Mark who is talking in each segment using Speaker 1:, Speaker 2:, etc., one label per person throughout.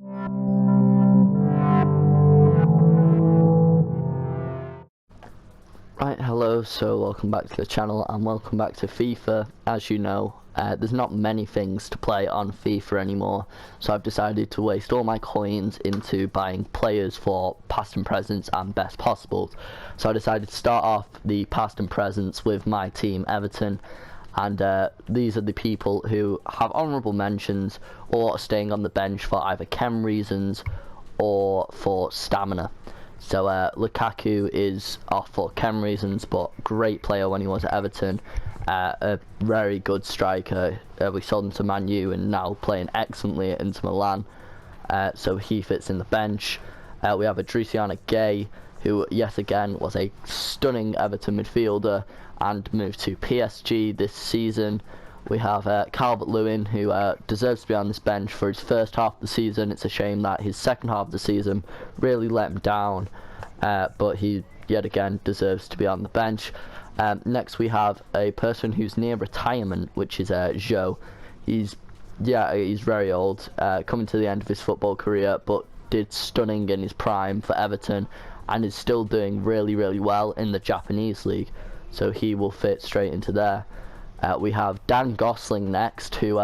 Speaker 1: Right, hello, so welcome back to the channel and welcome back to FIFA. As you know, there's not many things to play on FIFA anymore, so I've decided to waste all my coins into buying players for past and presents and best possibles. So I decided to start off the past and presents with my team, Everton, and these are the people who have honourable mentions or are staying on the bench for either chem reasons or for stamina. So Lukaku is off for chem reasons, but great player when he was at Everton. A very good striker. We sold him to Man U and now playing excellently at Inter Milan. So he fits in the bench. We have Adriana Gay, who yet again was a stunning Everton midfielder and moved to PSG this season. We have Calvert-Lewin, who deserves to be on this bench for his first half of the season. It's a shame that his second half of the season really let him down, but he yet again deserves to be on the bench. Next we have a person who's near retirement, which is Joe. He's very old, coming to the end of his football career, but did stunning in his prime for Everton and is still doing really well in the Japanese league, so he will fit straight into there. We have Dan Gosling next, who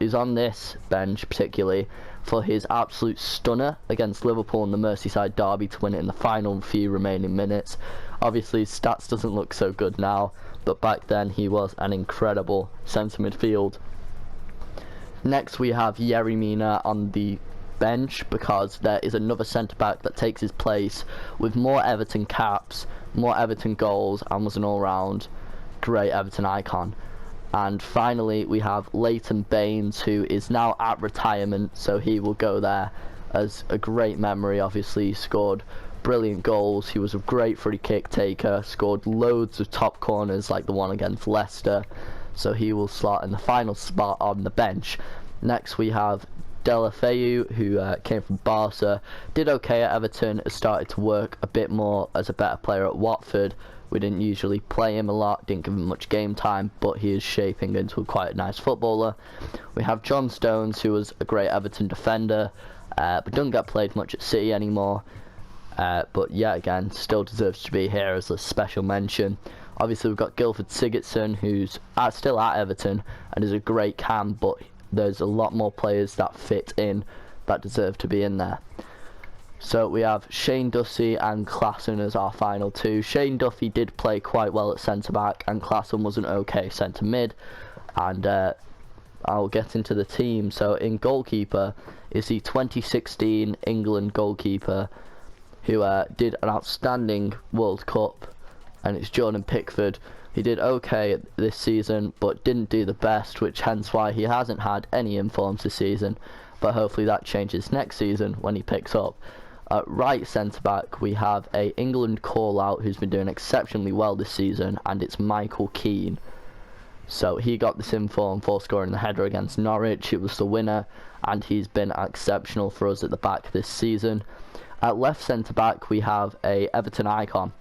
Speaker 1: is on this bench particularly for his absolute stunner against Liverpool in the Merseyside derby to win it in the final few remaining minutes. Obviously his stats doesn't look so good now, but back then he was an incredible centre midfield. Next we have Yerry Mina on the bench because there is another centre back that takes his place with more Everton caps, more Everton goals, and was an all-round great Everton icon. And finally we have Leighton Baines, who is now at retirement, so he will go there as a great memory. Obviously he scored brilliant goals, he was a great free kick taker, scored loads of top corners like the one against Leicester, so he will slot in the final spot on the bench. Next we have Deulofeu, who came from Barca, did okay at Everton, has started to work a bit more as a better player at Watford. We didn't usually play him a lot, didn't give him much game time, but he is shaping into quite a nice footballer. We have John Stones, who was a great Everton defender, but doesn't get played much at City anymore. But yeah, again, still deserves to be here as a special mention. Obviously we've got Gylford Sigurdsson, who's still at Everton and is a great cam, but there's a lot more players that fit in that deserve to be in there. So we have Shane Duffy and Klassen as our final two. Shane Duffy did play quite well at centre-back and Klassen was an okay centre-mid. And I'll get into the team. So in goalkeeper is the 2016 England goalkeeper who did an outstanding World Cup, and it's Jordan Pickford. He did okay this season but didn't do the best, which hence why he hasn't had any informs this season, but hopefully that changes next season when he picks up. At right centre back we have a England call out who's been doing exceptionally well this season, and it's Michael Keane. So he got this inform for scoring the header against Norwich. It was the winner and he's been exceptional for us at the back this season. At left centre back we have a Everton icon,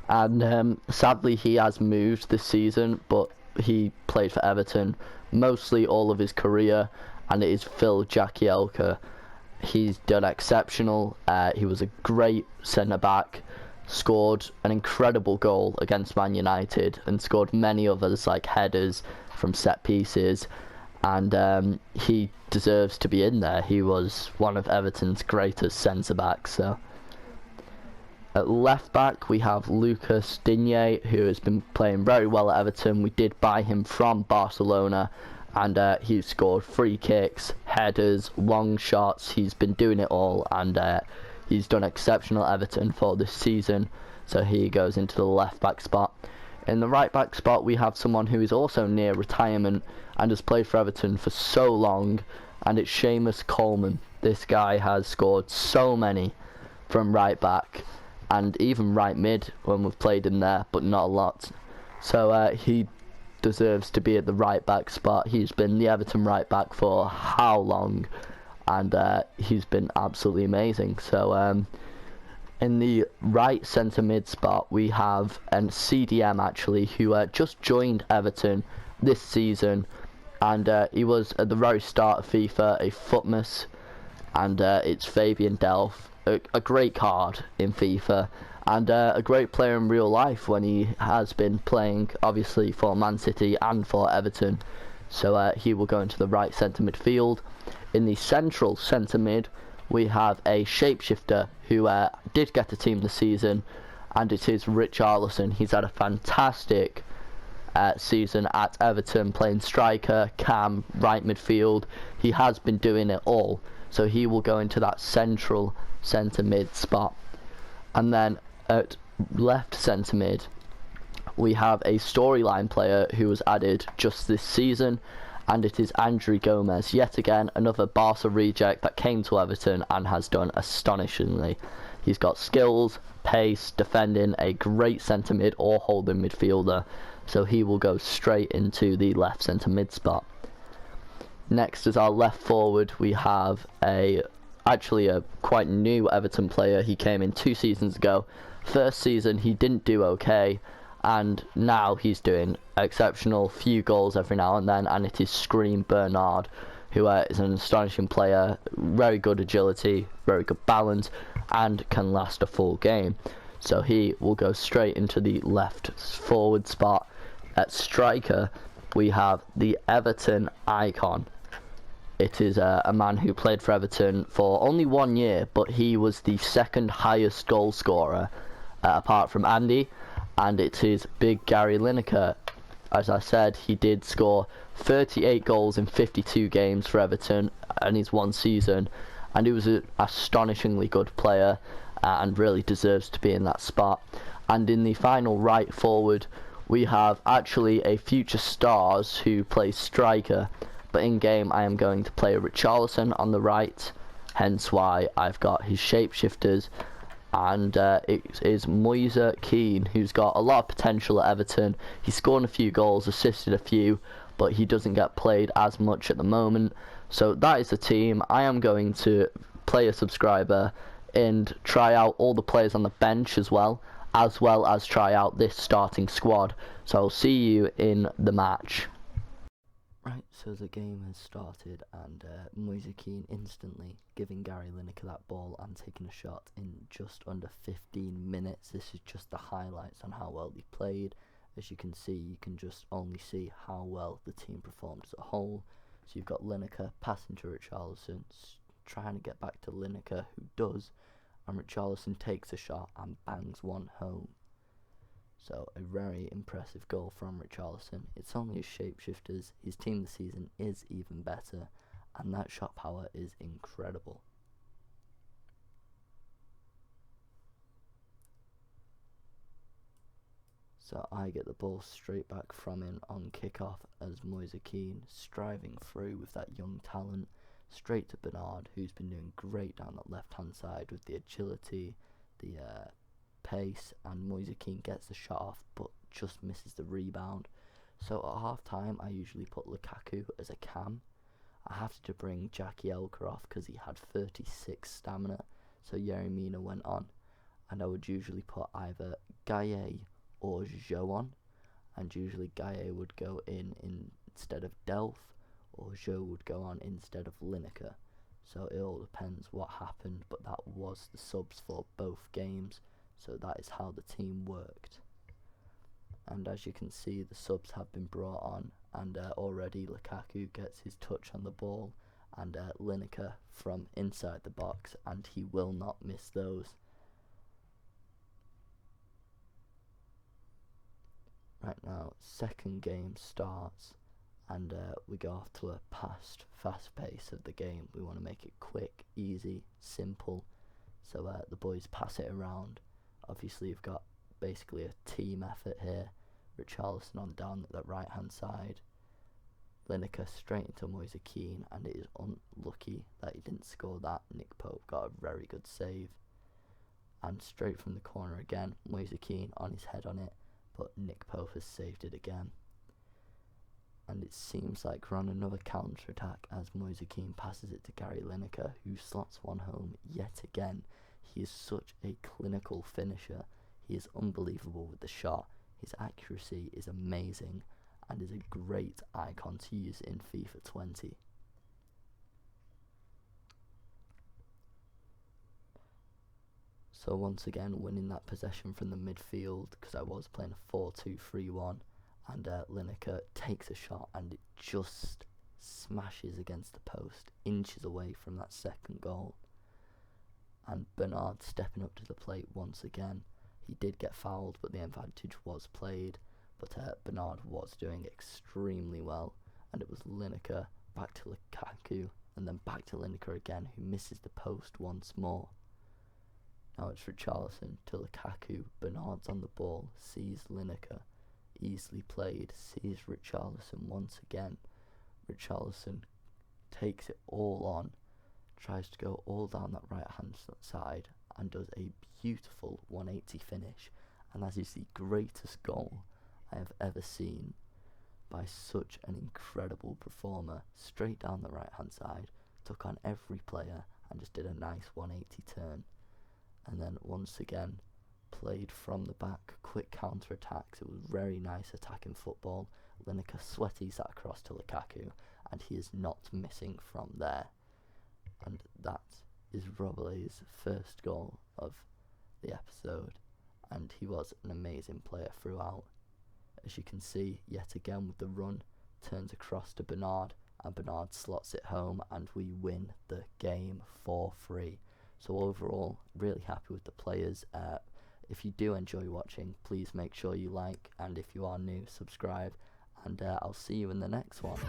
Speaker 1: and sadly he has moved this season, but he played for Everton mostly all of his career, and it is Phil Jagielka. He's done exceptional. He was a great centre back, scored an incredible goal against Man United and scored many others like headers from set pieces, and he deserves to be in there. He was one of Everton's greatest centre backs. So at left back we have Lucas Digne, who has been playing very well at Everton. We did buy him from Barcelona, and he's scored free kicks, headers, long shots. He's been doing it all, and he's done exceptional at Everton for this season, so he goes into the left back spot. In the right back spot we have someone who is also near retirement and has played for Everton for so long, and it's Seamus Coleman. This guy has scored so many from right back and even right mid when we've played him there, but not a lot. So he deserves to be at the right back spot. He's been the Everton right back for how long, and he's been absolutely amazing. So in the right centre mid spot we have an CDM actually, who just joined Everton this season, and he was at the very start of FIFA a Footmas and it's Fabian Delph, a great card in FIFA, and a great player in real life when he has been playing, obviously, for Man City and for Everton. So he will go into the right centre midfield. In the central centre mid, we have a shapeshifter who did get a team this season, and it is Richarlison. He's had a fantastic season at Everton, playing striker, cam, right midfield. He has been doing it all, so he will go into that central centre mid spot. And then at left centre mid, we have a storyline player who was added just this season, and it is Andrew Gomez, yet again another Barca reject that came to Everton and has done astonishingly. He's got skills, pace, defending, a great centre mid or holding midfielder, so he will go straight into the left centre mid spot. Next, as our left forward, we have actually a quite new Everton player. He came in 2 seasons ago. First season he didn't do okay, and now he's doing exceptional, few goals every now and then, and it is Scream Bernard, who is an astonishing player, very good agility, very good balance, and can last a full game. So he will go straight into the left forward spot. At striker, we have the Everton icon. It is a man who played for Everton for only 1 year, but he was the second highest goal scorer, apart from Andy, and it is Big Gary Lineker. As I said, he did score 38 goals in 52 games for Everton in his 1 season, and he was an astonishingly good player and really deserves to be in that spot. And in the final right forward, we have actually a future stars who plays striker, but in game I am going to play Richarlison on the right, hence why I've got his shapeshifters, and it is Moise Kean, who's got a lot of potential at Everton. He's scored a few goals, assisted a few, but he doesn't get played as much at the moment. So that is the team. I am going to play a subscriber and try out all the players on the bench as well as try out this starting squad. So I'll see you in the match. Right, so the game has started, and Moise Kean instantly giving Gary Lineker that ball and taking a shot in just under 15 minutes. This is just the highlights on how well they played. As you can see, you can just only see how well the team performed as a whole. So you've got Lineker passing to Richarlison, trying to get back to Lineker, who does, and Richarlison takes a shot and bangs one home. So a very impressive goal from Richarlison. It's only his shapeshifters. His team this season is even better, and that shot power is incredible. So I get the ball straight back from him on kickoff as Moise Kean striving through with that young talent straight to Bernard, who's been doing great down that left hand side with the agility, the pace, and Moise Kean gets the shot off but just misses the rebound. So at half time I usually put Lukaku as a cam. I have to bring Jackie Elker off because he had 36 stamina, so Yerry Mina went on, and I would usually put either Gaye or Joe on, and usually Gaye would go in instead of Delph, or Joe would go on instead of Lineker. So it all depends what happened, but that was the subs for both games. So that is how the team worked. And as you can see, the subs have been brought on, and already Lukaku gets his touch on the ball, and Lineker from inside the box, and he will not miss those. Right now, second game starts, and we go off to a fast pace of the game. We want to make it quick, easy, simple. So the boys pass it around. Obviously, you've got basically a team effort here. Richarlison on down the right hand side. Lineker straight into Moise Kean, and it is unlucky that he didn't score that. Nick Pope got a very good save. And straight from the corner again, Moise Kean on his head on it, but Nick Pope has saved it again. And it seems like we're on another counter attack as Moise Kean passes it to Gary Lineker, who slots one home yet again. He is such a clinical finisher. He is unbelievable with the shot. His accuracy is amazing and is a great icon to use in FIFA 20. So once again, winning that possession from the midfield, because I was playing a 4-2-3-1, and Lineker takes a shot and it just smashes against the post, inches away from that second goal. And Bernard stepping up to the plate once again. He did get fouled, but the advantage was played. But Bernard was doing extremely well, and it was Lineker back to Lukaku, and then back to Lineker again, who misses the post once more. Now it's Richarlison to Lukaku. Bernard's on the ball, sees Lineker, easily played, sees Richarlison once again. Richarlison takes it all on, tries to go all down that right hand side, and does a beautiful 180 finish. And that is the greatest goal I have ever seen by such an incredible performer. Straight down the right hand side, took on every player and just did a nice 180 turn. And then once again played from the back, quick counter attacks. It was very nice attacking football. Lineker sweaties that across to Lukaku, and he is not missing from there. And that is Robele's first goal of the episode, and he was an amazing player throughout. As you can see, yet again with the run, turns across to Bernard, and Bernard slots it home, and we win the game 4-3. So overall, really happy with the players. If you do enjoy watching, please make sure you like, and if you are new, subscribe, and I'll see you in the next one.